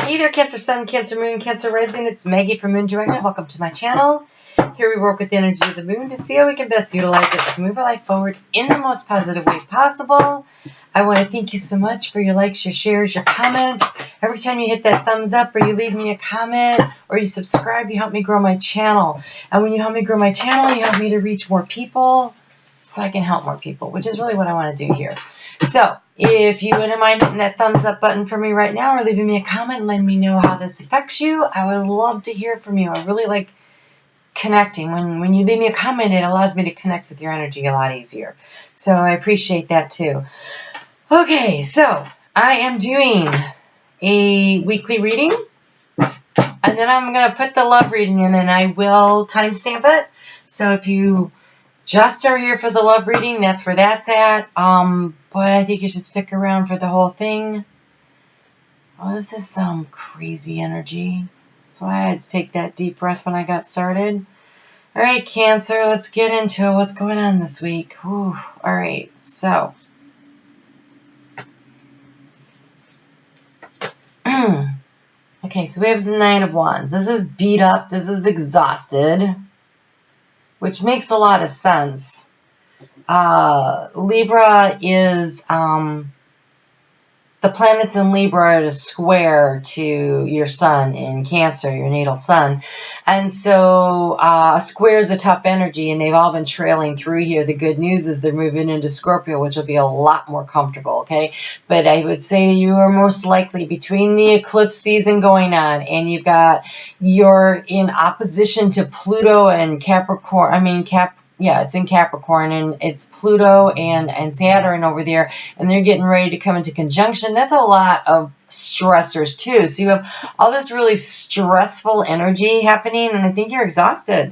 Hey there, Cancer Sun, Cancer Moon, Cancer Rising. It's Maggie from Moon Direction. Welcome to my channel. Here we work with the energy of the moon to see how we can best utilize it to move our life forward in the most positive way possible. I want to thank you so much for your likes, your shares, your comments. Every time you hit that thumbs up or you leave me a comment or you subscribe, you help me grow my channel. And when you help me grow my channel, you help me to reach more people so I can help more people, which is really what I want to do here. So if you wouldn't mind hitting that thumbs up button for me right now or leaving me a comment and letting me know how this affects you, I would love to hear from you. I really like connecting. When you leave me a comment, it allows me to connect with your energy a lot easier. So I appreciate that too. Okay, so I am doing a weekly reading, and then I'm going to put the love reading in, and I will timestamp it. So if you just are here for the love reading, that's where that's at. But I think you should stick around for the whole thing. Oh, this is some crazy energy. That's why I had to take that deep breath when I got started. All right, Cancer, let's get into what's going on this week. Whew. All right, so. Okay, so we have the Nine of Wands. This is beat up. This is exhausted, which makes a lot of sense. Libra is, the planets in Libra are at a square to your sun in Cancer, your natal sun. And so a square is a tough energy, and they've all been trailing through here. The good news is they're moving into Scorpio, which will be a lot more comfortable, okay? But I would say you are most likely between the eclipse season going on, and you're in opposition to Pluto and Capricorn, yeah, it's in Capricorn, and it's Pluto and Saturn over there, and they're getting ready to come into conjunction. That's a lot of stressors, too. So you have all this really stressful energy happening, and I think you're exhausted.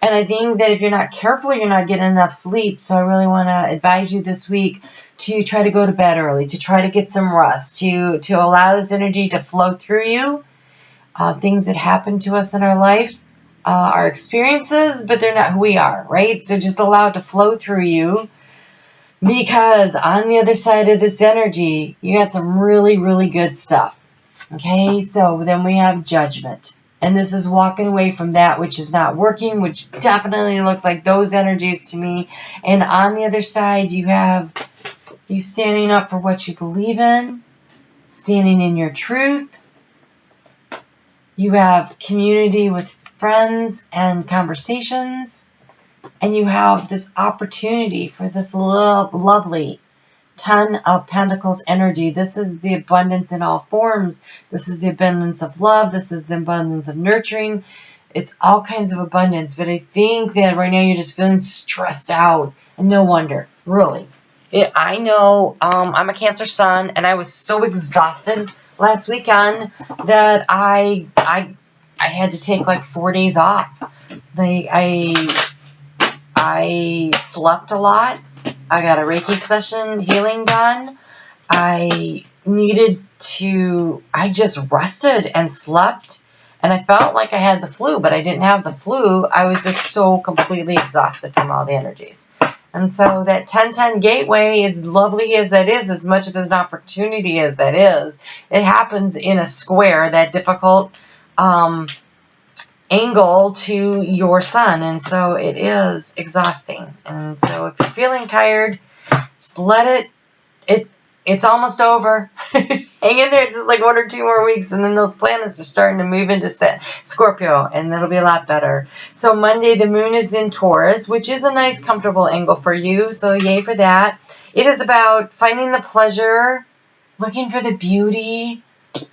And I think that if you're not careful, you're not getting enough sleep. So I really want to advise you this week to try to go to bed early, to try to get some rest, to allow this energy to flow through you. Things that happen to us in our life, our experiences, but they're not who we are, right? So just allow it to flow through you, because on the other side of this energy, you got some really, really good stuff. Okay, so then we have Judgment. And this is walking away from that which is not working, which definitely looks like those energies to me. And on the other side, you have you standing up for what you believe in, standing in your truth. You have community with friends and conversations, and you have this opportunity for this lovely Ten of Pentacles energy. This is the abundance in all forms. This is the abundance of love. This is the abundance of nurturing. It's all kinds of abundance, but I think that right now you're just feeling stressed out, and no wonder, really. I know I'm a Cancer Sun, and I was so exhausted last weekend that I had to take like 4 days off. I slept a lot. I got a Reiki session healing done. I just rested and slept. And I felt like I had the flu, but I didn't have the flu. I was just so completely exhausted from all the energies. And so that 10-10 gateway, as lovely as that is, as much of an opportunity as that is, it happens in a square, that difficult angle to your sun, and so it is exhausting. And so if you're feeling tired, just let it's almost over. Hang in there. It's just like 1 or 2 more weeks, and then those planets are starting to move into Scorpio, and it'll be a lot better. So Monday, the moon is in Taurus, which is a nice, comfortable angle for you, so yay for that. It is about finding the pleasure, looking for the beauty,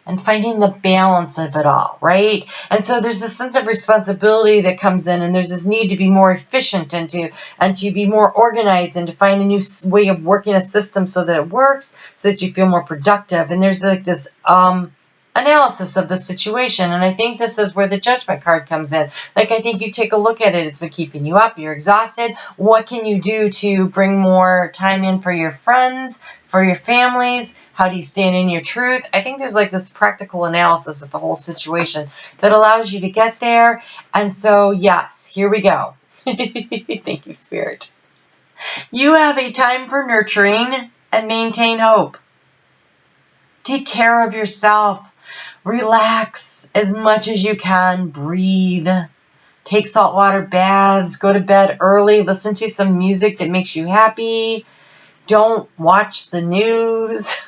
and finding the balance of it all, right? And so there's this sense of responsibility that comes in, and there's this need to be more efficient and to be more organized and to find a new way of working a system so that it works, so that you feel more productive. And there's like this analysis of the situation, and I think this is where the Judgment card comes in. Like, I think you take a look at it. It's been keeping you up. You're exhausted. What can you do to bring more time in for your friends, for your families? How do you stand in your truth? I think there's like this practical analysis of the whole situation that allows you to get there. And so, yes, here we go. Thank you, Spirit. You have a time for nurturing and maintain hope. Take care of yourself. Relax as much as you can. Breathe. Take saltwater baths. Go to bed early. Listen to some music that makes you happy. Don't watch the news.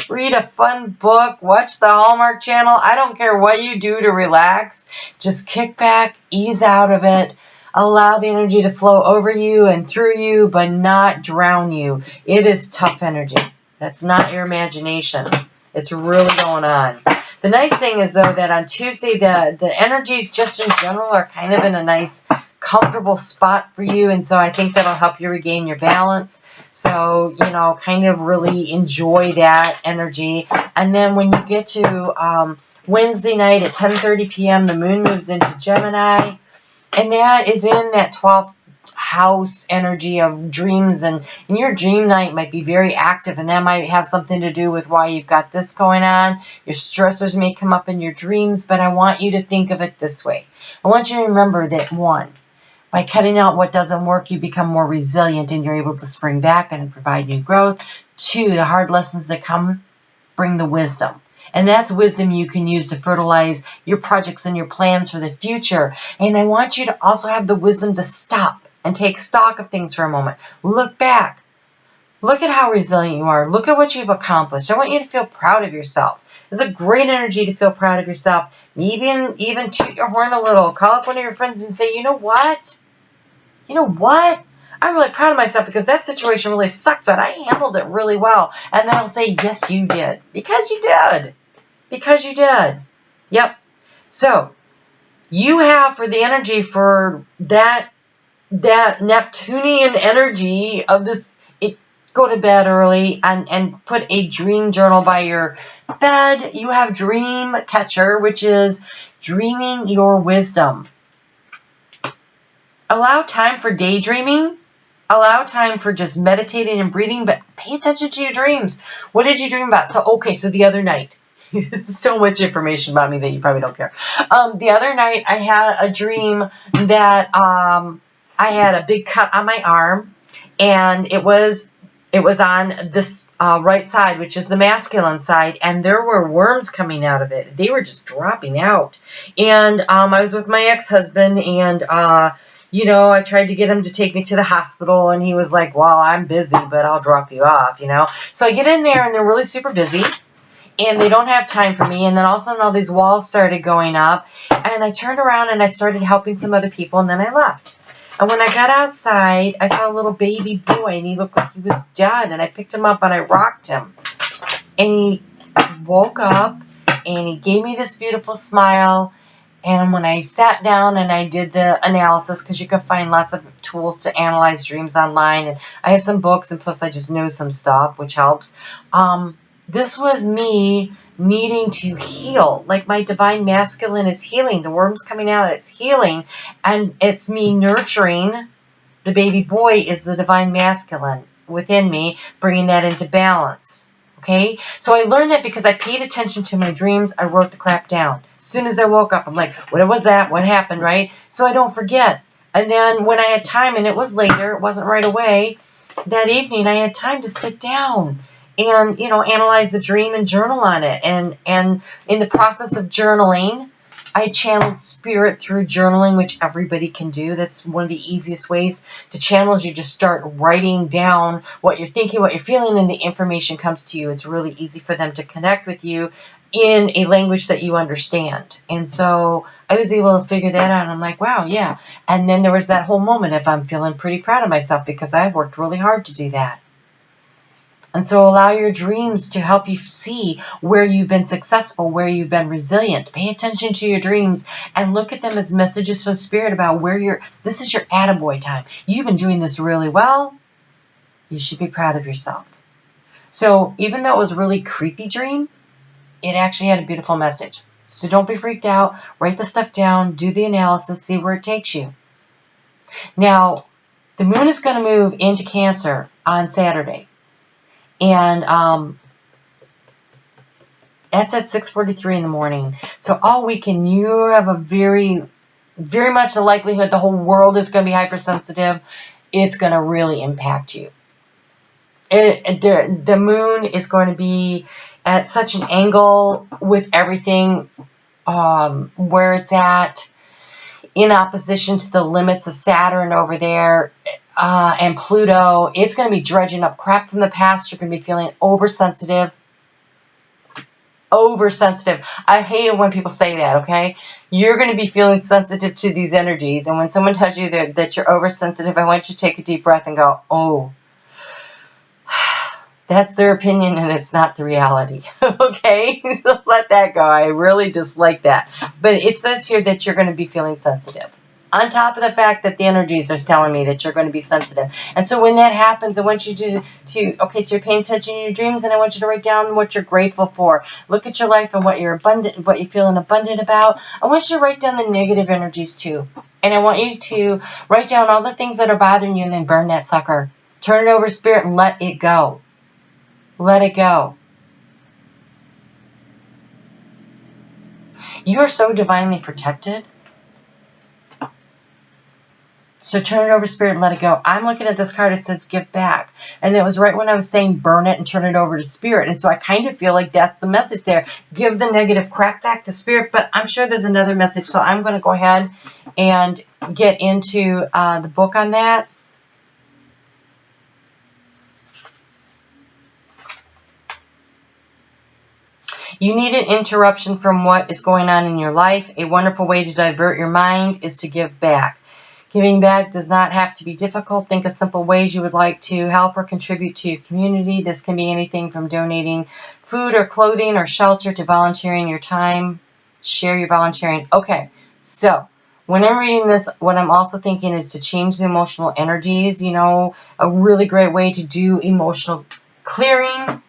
Read a fun book. Watch the Hallmark Channel. I don't care what you do to relax. Just kick back. Ease out of it. Allow the energy to flow over you and through you, but not drown you. It is tough energy. That's not your imagination. It's really going on. The nice thing is, though, that on Tuesday, the energies just in general are kind of in a nice, comfortable spot for you. And so I think that'll help you regain your balance. So, you know, kind of really enjoy that energy. And then when you get to Wednesday night at 10:30 p.m., the moon moves into Gemini. And that is in that 12th house energy of dreams. And your dream night might be very active. And that might have something to do with why you've got this going on. Your stressors may come up in your dreams. But I want you to think of it this way. I want you to remember that, 1, by cutting out what doesn't work, you become more resilient and you're able to spring back and provide new growth. 2, the hard lessons that come bring the wisdom. And that's wisdom you can use to fertilize your projects and your plans for the future. And I want you to also have the wisdom to stop and take stock of things for a moment. Look back. Look at how resilient you are. Look at what you've accomplished. I want you to feel proud of yourself. It's a great energy to feel proud of yourself. Even toot your horn a little. Call up one of your friends and say, you know what? You know what? I'm really proud of myself because that situation really sucked, but I handled it really well. And then I'll say, yes, you did. Because you did. Because you did. Yep. So, you have for the energy for that Neptunian energy of this, go to bed early and put a dream journal by your bed. You have Dream Catcher, which is dreaming your wisdom. Allow time for daydreaming. Allow time for just meditating and breathing, but pay attention to your dreams. What did you dream about? So the other night, so much information about me that you probably don't care. The other night, I had a dream that I had a big cut on my arm, and it was on this right side, which is the masculine side, and there were worms coming out of it. They were just dropping out. And I was with my ex-husband, and I tried to get him to take me to the hospital, and he was like, well, I'm busy, but I'll drop you off, So I get in there, and they're really super busy, and they don't have time for me. And then all of a sudden, all these walls started going up, and I turned around, and I started helping some other people, and then I left. And when I got outside, I saw a little baby boy, and he looked like he was dead, and I picked him up, and I rocked him. And he woke up, and he gave me this beautiful smile. And when I sat down and I did the analysis, because you can find lots of tools to analyze dreams online, and I have some books, and plus I just know some stuff, which helps. This was me needing to heal, like my divine masculine is healing. The worm's coming out, it's healing, and it's me nurturing. The baby boy is the divine masculine within me, bringing that into balance. Okay, so I learned that because I paid attention to my dreams. I wrote the crap down. As soon as I woke up, I'm like, what was that? What happened, right? So I don't forget. And then when I had time, and it was later, it wasn't right away, that evening I had time to sit down and, analyze the dream and journal on it. And in the process of journaling, I channeled spirit through journaling, which everybody can do. That's one of the easiest ways to channel is you just start writing down what you're thinking, what you're feeling, and the information comes to you. It's really easy for them to connect with you in a language that you understand. And so I was able to figure that out. And I'm like, wow, yeah. And then there was that whole moment of I'm feeling pretty proud of myself because I've worked really hard to do that. And so allow your dreams to help you see where you've been successful, where you've been resilient. Pay attention to your dreams and look at them as messages from spirit about this is your attaboy time. You've been doing this really well. You should be proud of yourself. So even though it was a really creepy dream, it actually had a beautiful message. So don't be freaked out. Write the stuff down. Do the analysis. See where it takes you. Now, the moon is going to move into Cancer on Saturday. And that's at 6:43 in the morning. So all weekend, you have a very, very much the likelihood the whole world is going to be hypersensitive. It's going to really impact you. the moon is going to be at such an angle with everything where it's at, in opposition to the limits of Saturn over there and Pluto. It's going to be dredging up crap from the past. You're going to be feeling oversensitive. Oversensitive. I hate it when people say that, okay? You're going to be feeling sensitive to these energies. And when someone tells you that you're oversensitive, I want you to take a deep breath and go, oh, that's their opinion and it's not the reality. Okay? So let that go. I really dislike that. But it says here that you're going to be feeling sensitive. On top of the fact that the energies are telling me that you're going to be sensitive. And so when that happens, I want you to okay, so you're paying attention to your dreams, and I want you to write down what you're grateful for. Look at your life and what you're feeling abundant about. I want you to write down the negative energies too. And I want you to write down all the things that are bothering you and then burn that sucker. Turn it over to spirit and let it go. Let it go. You are so divinely protected. So turn it over to spirit and let it go. I'm looking at this card. It says give back. And it was right when I was saying burn it and turn it over to spirit. And so I kind of feel like that's the message there. Give the negative crap back to spirit. But I'm sure there's another message. So I'm going to go ahead and get into the book on that. You need an interruption from what is going on in your life. A wonderful way to divert your mind is to give back. Giving back does not have to be difficult. Think of simple ways you would like to help or contribute to your community. This can be anything from donating food or clothing or shelter to volunteering your time. Share your volunteering. Okay, so when I'm reading this, what I'm also thinking is to change the emotional energies. You know, a really great way to do emotional clearing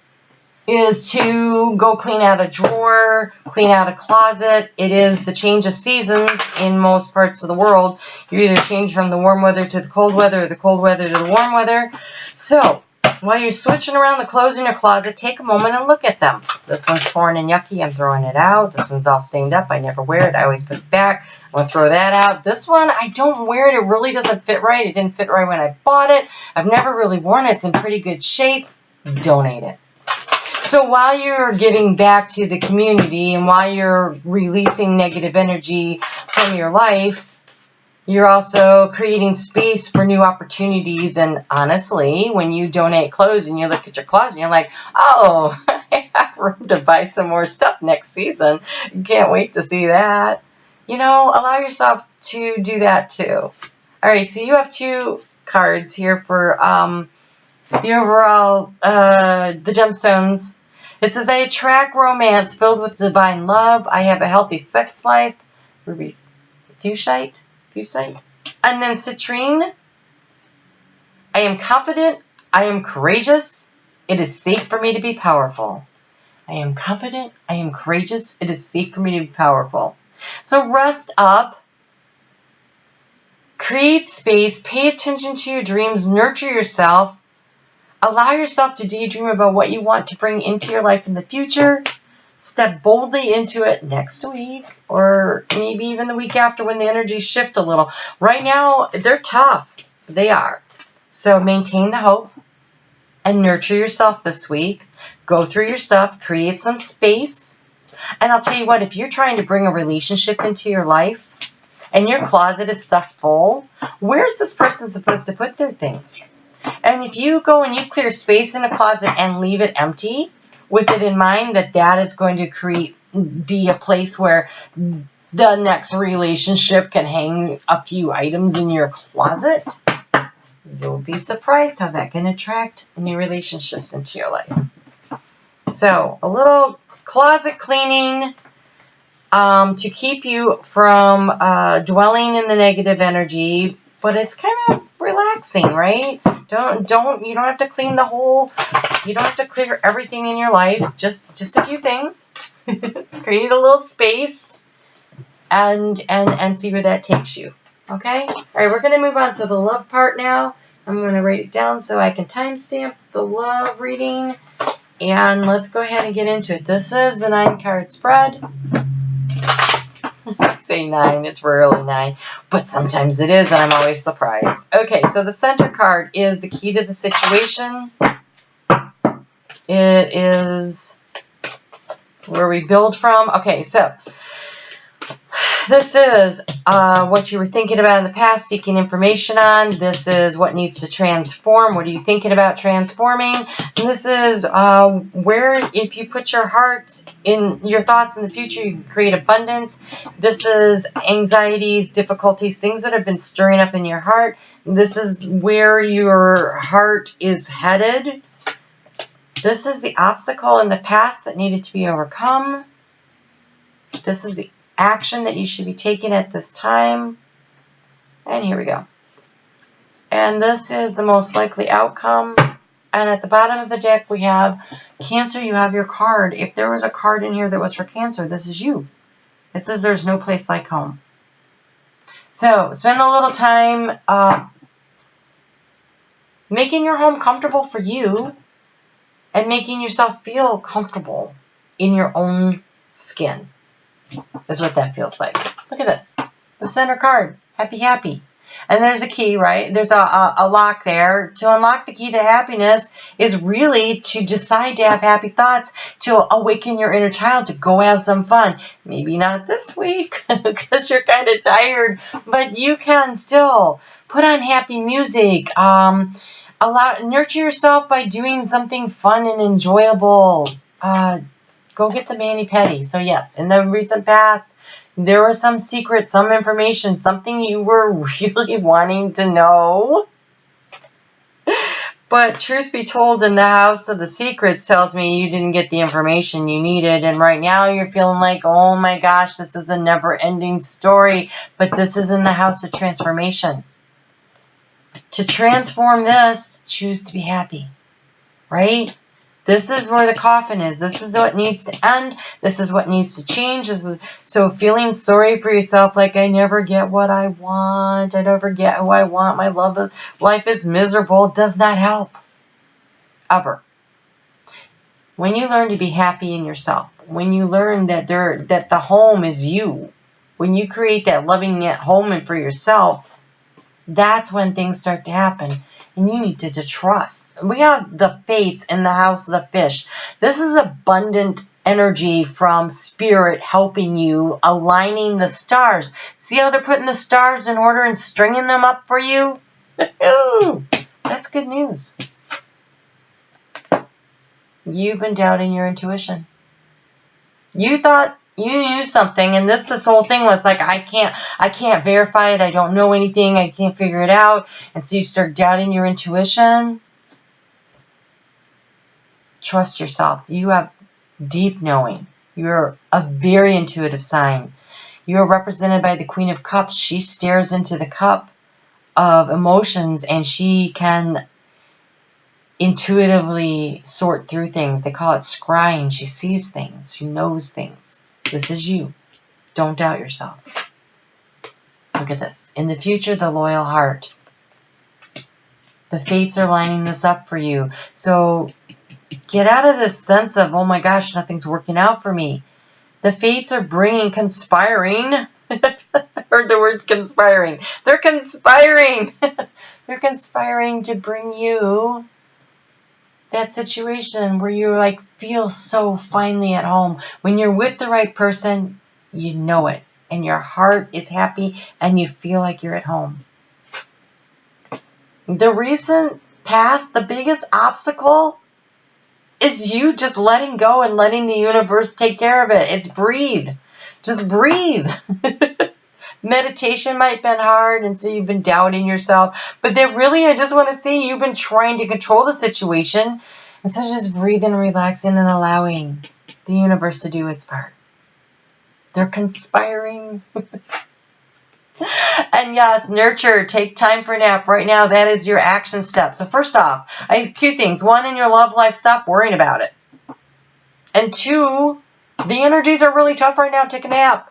is to go clean out a drawer, clean out a closet. It is the change of seasons in most parts of the world. You either change from the warm weather to the cold weather or the cold weather to the warm weather. So while you're switching around the clothes in your closet, take a moment and look at them. This one's torn and yucky. I'm throwing it out. This one's all stained up. I never wear it. I always put it back. I'm going to throw that out. This one, I don't wear it. It really doesn't fit right. It didn't fit right when I bought it. I've never really worn it. It's in pretty good shape. Donate it. So while you're giving back to the community and while you're releasing negative energy from your life, you're also creating space for new opportunities. And honestly, when you donate clothes and you look at your closet and you're like, oh, I have room to buy some more stuff next season. Can't wait to see that. You know, allow yourself to do that too. All right, so you have two cards here for the overall, the gemstones. It says, I attract romance filled with divine love. I have a healthy sex life. Ruby Fuchsite. And then citrine. I am confident. I am courageous. It is safe for me to be powerful. I am confident. I am courageous. It is safe for me to be powerful. So rest up. Create space. Pay attention to your dreams. Nurture yourself. Allow yourself to daydream about what you want to bring into your life in the future. Step boldly into it next week or maybe even the week after when the energies shift a little. Right now, they're tough. They are. So maintain the hope and nurture yourself this week. Go through your stuff. Create some space. And I'll tell you what, if you're trying to bring a relationship into your life and your closet is stuffed full, where's this person supposed to put their things? And if you go and you clear space in a closet and leave it empty, with it in mind that that is going to be a place where the next relationship can hang a few items in your closet, you'll be surprised how that can attract new relationships into your life. So a little closet cleaning to keep you from dwelling in the negative energy, but it's kind of relaxing, right? You don't have to clean the whole, you don't have to clear everything in your life, just a few things. Create a little space and see where that takes you. Okay? All right, we're going to move on to the love part now. I'm going to write it down so I can timestamp the love reading. And let's go ahead and get into it. This is the 9-card spread. I say 9, it's rarely 9, but sometimes it is, and I'm always surprised. Okay, so the center card is the key to the situation. It is where we build from. Okay, so this is what you were thinking about in the past, seeking information on. This is what needs to transform. What are you thinking about transforming? And this is where, if you put your heart in your thoughts in the future, you can create abundance. This is anxieties, difficulties, things that have been stirring up in your heart. This is where your heart is headed. This is the obstacle in the past that needed to be overcome. This is the action that you should be taking at this time. And here we go. And this is the most likely outcome. And at the bottom of the deck, we have Cancer. You have your card. If there was a card in here that was for Cancer, this is you. It says there's no place like home. So spend a little time making your home comfortable for you and making yourself feel comfortable in your own skin. Is what that feels like. Look at this. The center card. Happy, happy. And there's a key, right? There's a lock there. To unlock the key to happiness is really to decide to have happy thoughts, to awaken your inner child, to go have some fun. Maybe not this week because you're kind of tired, but you can still put on happy music. Nurture yourself by doing something fun and enjoyable. Go get the mani-pedi. So yes, in the recent past, there was some secret, some information, something you were really wanting to know. But truth be told, in the house of the secrets tells me you didn't get the information you needed. And right now you're feeling like, oh my gosh, this is a never-ending story. But this is in the house of transformation. To transform this, choose to be happy. Right? This is where the coffin is. This is what needs to end. This is what needs to change. So feeling sorry for yourself, like I never get what I want. I never get who I want. My life is miserable, does not help. Ever. When you learn to be happy in yourself, when you learn that the home is you, when you create that loving home for yourself, that's when things start to happen. And you need to trust. We have the fates in the house of the fish. This is abundant energy from spirit helping you, aligning the stars. See how they're putting the stars in order and stringing them up for you? That's good news. You've been doubting your intuition. You thought you knew something, and this whole thing was like, I can't verify it. I don't know anything. I can't figure it out. And so you start doubting your intuition. Trust yourself. You have deep knowing. You're a very intuitive sign. You are represented by the Queen of Cups. She stares into the cup of emotions, and she can intuitively sort through things. They call it scrying. She sees things. She knows things. This is you. Don't doubt yourself. Look at this. In the future, the loyal heart. The fates are lining this up for you. So get out of this sense of, oh my gosh, nothing's working out for me. The fates are conspiring. I heard the word conspiring. They're conspiring. They're conspiring to bring you that situation where you like feel so finally at home. When you're with the right person, you know it. And your heart is happy and you feel like you're at home. The recent past, the biggest obstacle is you just letting go and letting the universe take care of it. It's breathe. Just breathe. Meditation might have been hard, and so you've been doubting yourself. But that really, I just want to say, you've been trying to control the situation. And so just breathing, relaxing, and allowing the universe to do its part. They're conspiring. And yes, nurture. Take time for a nap. Right now, that is your action step. So first off, two things. One, in your love life, stop worrying about it. And two, the energies are really tough right now. Take a nap.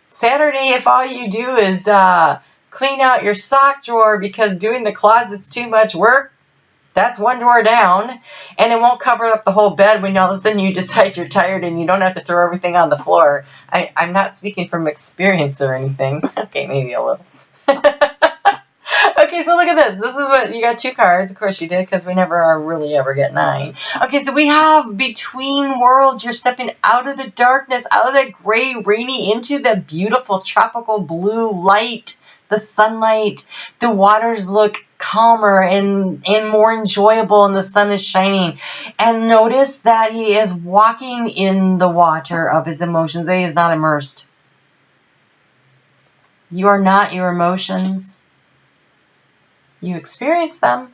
Saturday, if all you do is clean out your sock drawer because doing the closet's too much work, that's one drawer down, and it won't cover up the whole bed when all of a sudden you decide you're tired and you don't have to throw everything on the floor. I'm not speaking from experience or anything. Okay, maybe a little. Okay, so look at this. This is what, you got 2 cards. Of course you did, because we never really ever get 9. Okay, so we have between worlds. You're stepping out of the darkness, out of that gray, rainy, into the beautiful tropical blue light, the sunlight. The waters look calmer and more enjoyable, and the sun is shining. And notice that he is walking in the water of his emotions. He is not immersed. You are not your emotions. You experience them,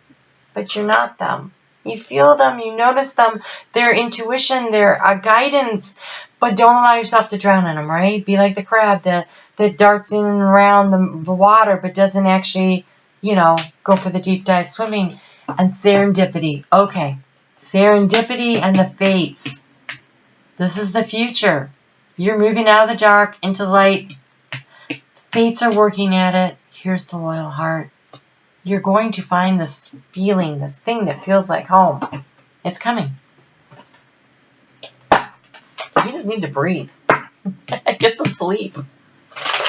but you're not them. You feel them, you notice them. They're intuition, they're a guidance, but don't allow yourself to drown in them, right? Be like the crab that darts in and around the water, but doesn't actually, go for the deep dive swimming. And serendipity. Okay, serendipity and the fates. This is the future. You're moving out of the dark into the light. Fates are working at it. Here's the loyal heart. You're going to find this feeling, this thing that feels like home. It's coming. You just need to breathe. Get some sleep.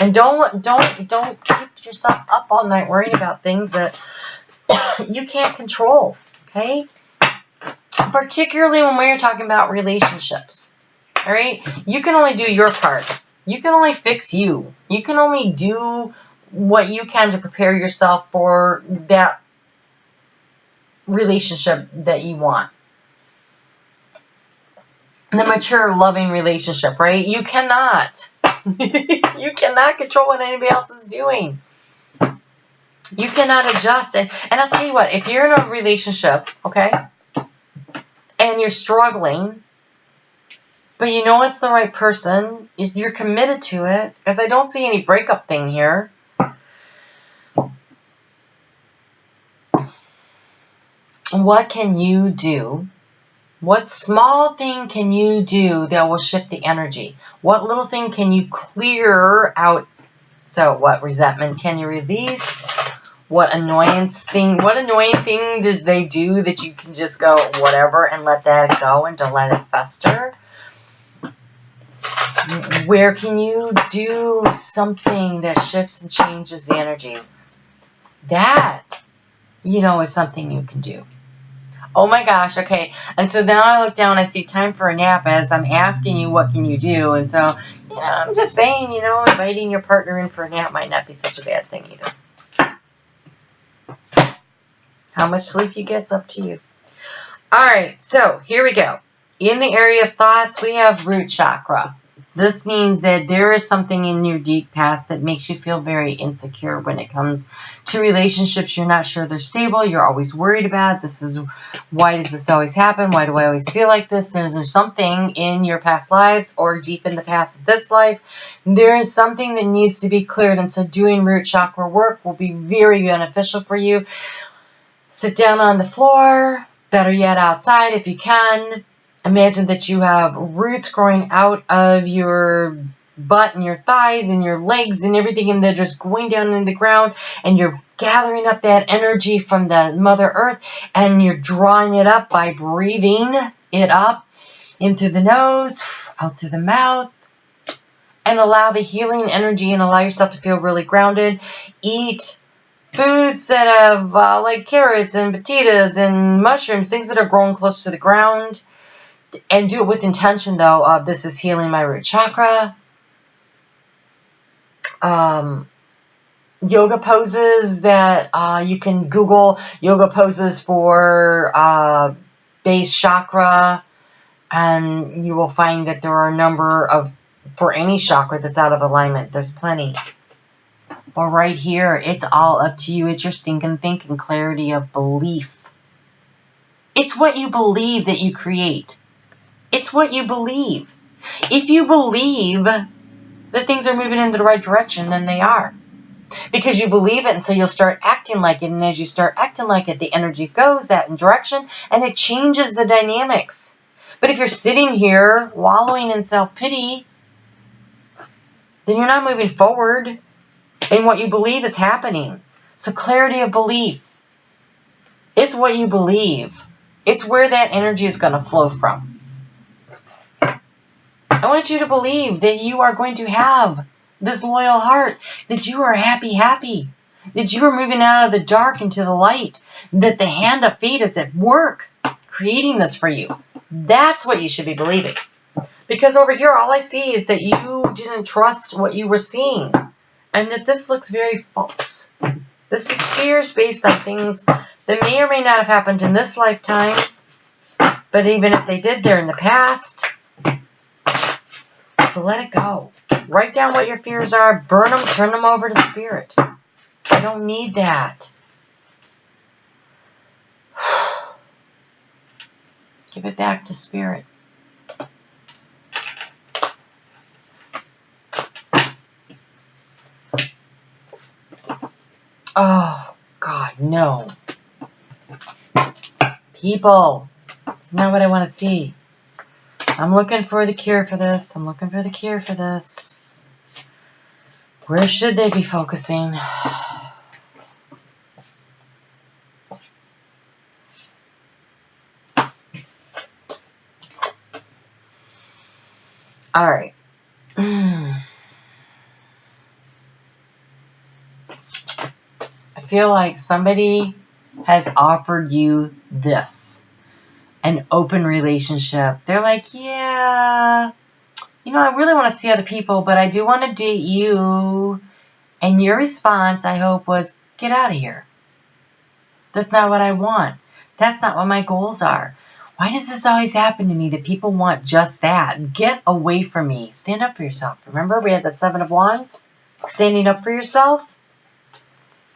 And don't keep yourself up all night worrying about things that you can't control, okay? Particularly when we're talking about relationships, all right? You can only do your part. You can only fix you. You can only do what you can to prepare yourself for that relationship that you want. The mature, loving relationship, right? You cannot. You cannot control what anybody else is doing. You cannot adjust. And I'll tell you what, if you're in a relationship, okay, and you're struggling, but you know it's the right person, you're committed to it, because I don't see any breakup thing here. What can you do? What small thing can you do that will shift the energy? What little thing can you clear out? So what resentment can you release? What annoying thing did they do that you can just go whatever and let that go and don't let it fester? Where can you do something that shifts and changes the energy? That, is something you can do. Oh my gosh, okay. And so now I look down, I see time for a nap as I'm asking you what can you do. And so, I'm just saying, inviting your partner in for a nap might not be such a bad thing either. How much sleep you get's up to you. All right, so here we go. In the area of thoughts, we have root chakra. This means that there is something in your deep past that makes you feel very insecure when it comes to relationships. You're not sure they're stable. You're always worried about why does this always happen? Why do I always feel like this? There's something in your past lives or deep in the past of this life. There is something that needs to be cleared. And so doing root chakra work will be very beneficial for you. Sit down on the floor, better yet outside if you can. Imagine that you have roots growing out of your butt and your thighs and your legs and everything, and they're just going down in the ground, and you're gathering up that energy from the Mother Earth, and you're drawing it up by breathing it up in through the nose, out through the mouth, and allow the healing energy and allow yourself to feel really grounded. Eat foods that have like carrots and potatoes and mushrooms, things that are growing close to the ground. And do it with intention, though, of this is healing my root chakra. Yoga poses that you can Google yoga poses for base chakra, and you will find that there are a number of, for any chakra that's out of alignment, there's plenty. But right here, it's all up to you. It's your stinking thinking, clarity of belief. It's what you believe that you create. It's what you believe. If you believe that things are moving in the right direction, then they are. Because you believe it, and so you'll start acting like it. And as you start acting like it, the energy goes that direction, and it changes the dynamics. But if you're sitting here wallowing in self-pity, then you're not moving forward in what you believe is happening. So clarity of belief. It's what you believe. It's where that energy is going to flow from. I want you to believe that you are going to have this loyal heart, that you are happy, that you are moving out of the dark into the light, that the hand of fate is at work creating this for you. That's what you should be believing. Because over here, all I see is that you didn't trust what you were seeing, and that this looks very false. This is fears based on things that may or may not have happened in this lifetime, but even if they did, they're in the past. So let it go. Write down what your fears are, burn them, turn them over to spirit. I don't need that. Give it back to spirit. Oh, God, no. People, it's not what I want to see. I'm looking for the cure for this. I'm looking for the cure for this. Where should they be focusing? All right. I feel like somebody has offered you this, an open relationship. They're like, yeah, I really want to see other people, but I do want to date you. And your response, I hope, was, get out of here. That's not what I want. That's not what my goals are. Why does this always happen to me that people want just that? Get away from me. Stand up for yourself. Remember, we had that 7 of Wands? Standing up for yourself?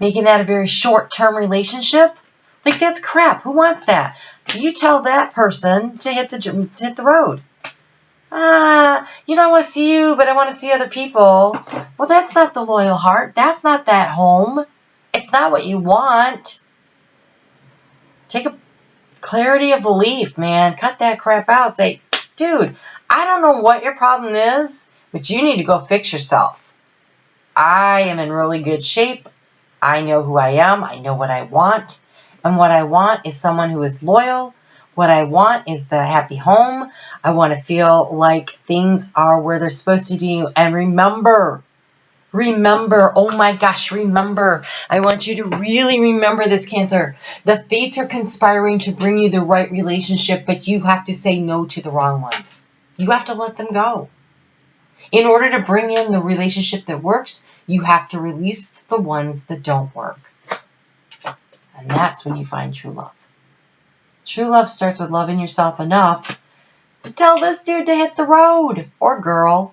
Making that a very short-term relationship? Like, that's crap. Who wants that? You tell that person to hit the road. I want to see you, but I want to see other people. Well, that's not the loyal heart. That's not that home. It's not what you want. Take a clarity of belief, man. Cut that crap out. Say, dude, I don't know what your problem is, but you need to go fix yourself. I am in really good shape. I know who I am. I know what I want. And what I want is someone who is loyal. What I want is the happy home. I want to feel like things are where they're supposed to be. And remember, oh my gosh, remember. I want you to really remember this, Cancer. The fates are conspiring to bring you the right relationship, but you have to say no to the wrong ones. You have to let them go. In order to bring in the relationship that works, you have to release the ones that don't work. And that's when you find true love. True love starts with loving yourself enough to tell this dude to hit the road, or girl.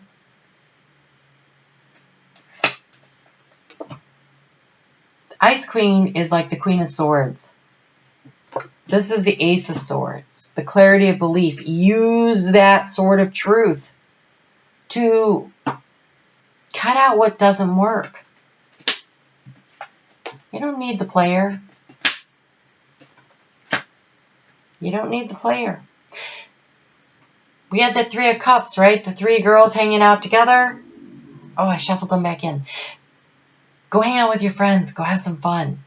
The Ice Queen is like the Queen of Swords. This is the Ace of Swords, the clarity of belief. Use that sword of truth to cut out what doesn't work. You don't need the player. You don't need the player. We had the 3 of Cups, right? The 3 girls hanging out together. Oh, I shuffled them back in. Go hang out with your friends. Go have some fun.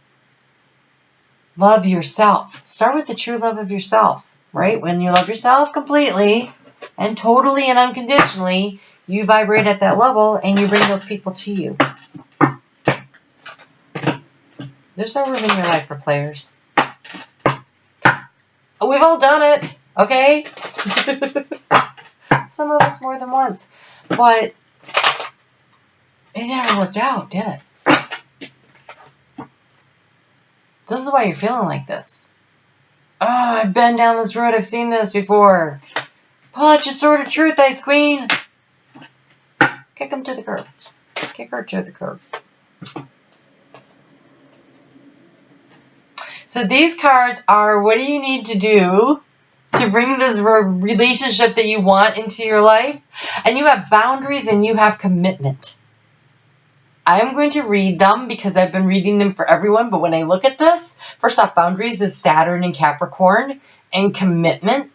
Love yourself. Start with the true love of yourself, right? When you love yourself completely and totally and unconditionally, you vibrate at that level and you bring those people to you. There's no room in your life for players. We've all done it, okay? Some of us more than once. But it never worked out, did it? This is why you're feeling like this. Oh, I've been down this road. I've seen this before. Pull out your sword of truth, Ice Queen. Kick him to the curb. Kick her to the curb. So these cards are, what do you need to do to bring this relationship that you want into your life? And you have boundaries and you have commitment. I'm going to read them because I've been reading them for everyone. But when I look at this, first off, boundaries is Saturn and Capricorn. And commitment,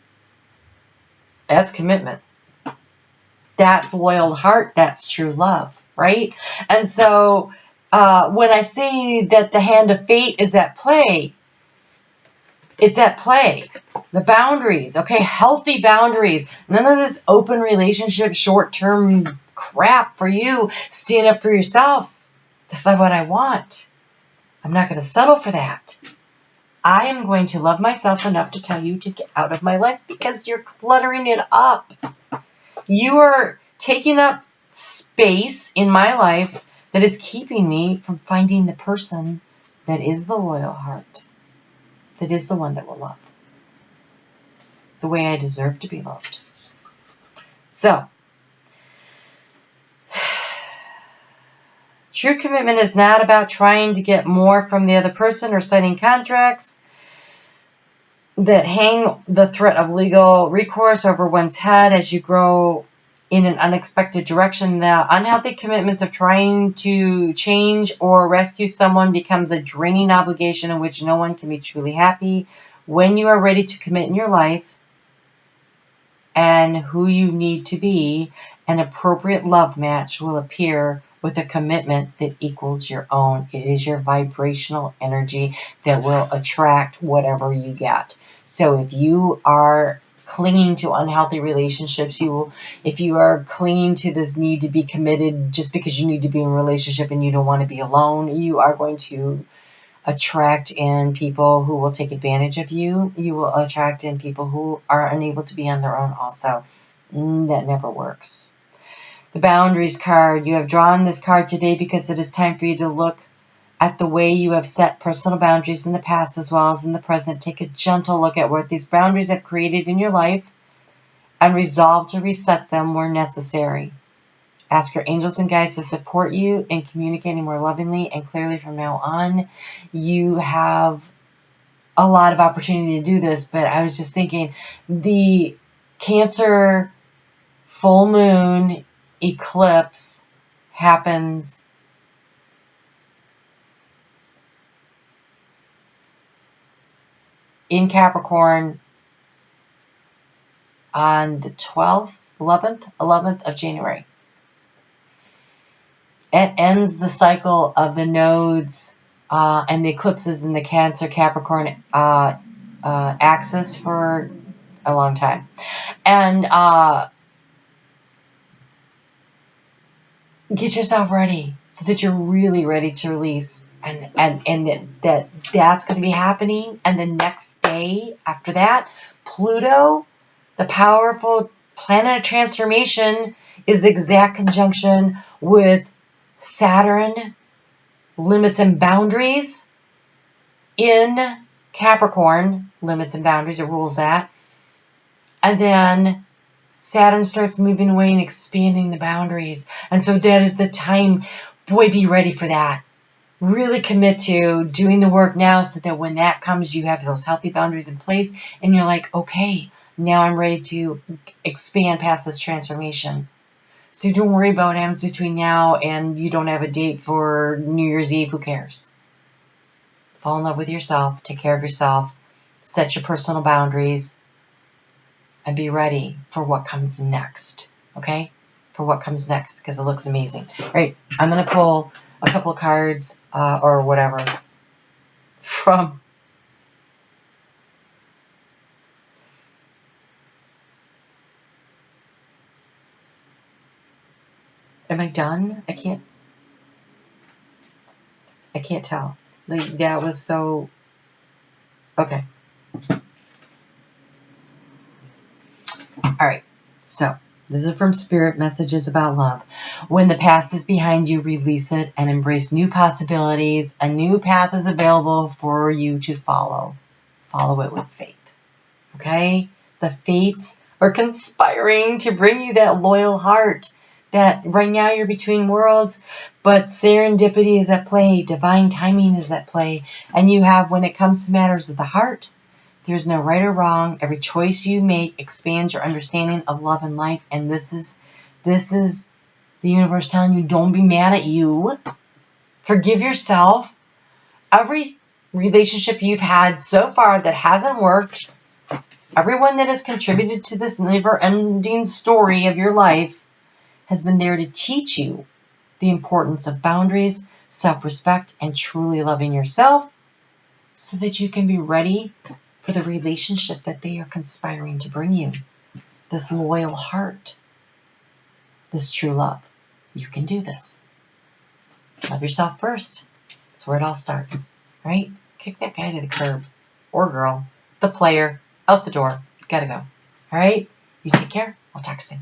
that's commitment. That's loyal heart. That's true love, right? And so when I say that the hand of fate is at play, it's at play. The boundaries, okay? Healthy boundaries. None of this open relationship, short-term crap for you. Stand up for yourself. That's not what I want. I'm not going to settle for that. I am going to love myself enough to tell you to get out of my life because you're cluttering it up. You are taking up space in my life that is keeping me from finding the person that is the loyal heart, that is the one that will love the way I deserve to be loved. So, true commitment is not about trying to get more from the other person or signing contracts that hang the threat of legal recourse over one's head as you grow in an unexpected direction. The unhealthy commitments of trying to change or rescue someone becomes a draining obligation in which no one can be truly happy. When you are ready to commit in your life and who you need to be, an appropriate love match will appear with a commitment that equals your own. It is your vibrational energy that will attract whatever you get. So if you are clinging to unhealthy relationships, if you are clinging to this need to be committed just because you need to be in a relationship and you don't want to be alone, you are going to attract in people who will take advantage of you. You will attract in people who are unable to be on their own also. That never works. The boundaries card. You have drawn this card today because it is time for you to look at the way you have set personal boundaries in the past as well as in the present. Take a gentle look at what these boundaries have created in your life and resolve to reset them where necessary. Ask your angels and guides to support you in communicating more lovingly and clearly from now on. You have a lot of opportunity to do this, but I was just thinking the Cancer full moon eclipse happens in Capricorn on the 11th of January. It ends the cycle of the nodes and the eclipses in the Cancer Capricorn axis for a long time. And get yourself ready so that you're really ready to release. And that's going to be happening. And the next day after that, Pluto, the powerful planet of transformation, is exact conjunction with Saturn, limits and boundaries, in Capricorn, limits and boundaries, it rules that. And then Saturn starts moving away and expanding the boundaries. And so that is the time. Boy, be ready for that. Really commit to doing the work now so that when that comes, you have those healthy boundaries in place and you're like, okay, now I'm ready to expand past this transformation. So don't worry about what happens between now and you don't have a date for New Year's Eve. Who cares? Fall in love with yourself. Take care of yourself. Set your personal boundaries. And be ready for what comes next. Okay? For what comes next. Because it looks amazing. All right. I'm going to pull a couple of cards or whatever from... Am I done? I can't tell. Like, that was so... Okay. All right. So, this is from Spirit, messages about love. When the past is behind you, release it and embrace new possibilities. A new path is available for you to follow. Follow it with faith. Okay? The fates are conspiring to bring you that loyal heart. That right now you're between worlds, but serendipity is at play, divine timing is at play, and you have, when it comes to matters of the heart, there's no right or wrong. Every choice you make expands your understanding of love and life, and this is the universe telling you, don't be mad at you. Forgive yourself. Every relationship you've had so far that hasn't worked, everyone that has contributed to this never-ending story of your life, has been there to teach you the importance of boundaries, self-respect, and truly loving yourself so that you can be ready for the relationship that they are conspiring to bring you. This loyal heart, this true love. You can do this. Love yourself first. That's where it all starts, right? Kick that guy to the curb, or girl, the player, out the door. Gotta go. All right? You take care. I'll talk soon.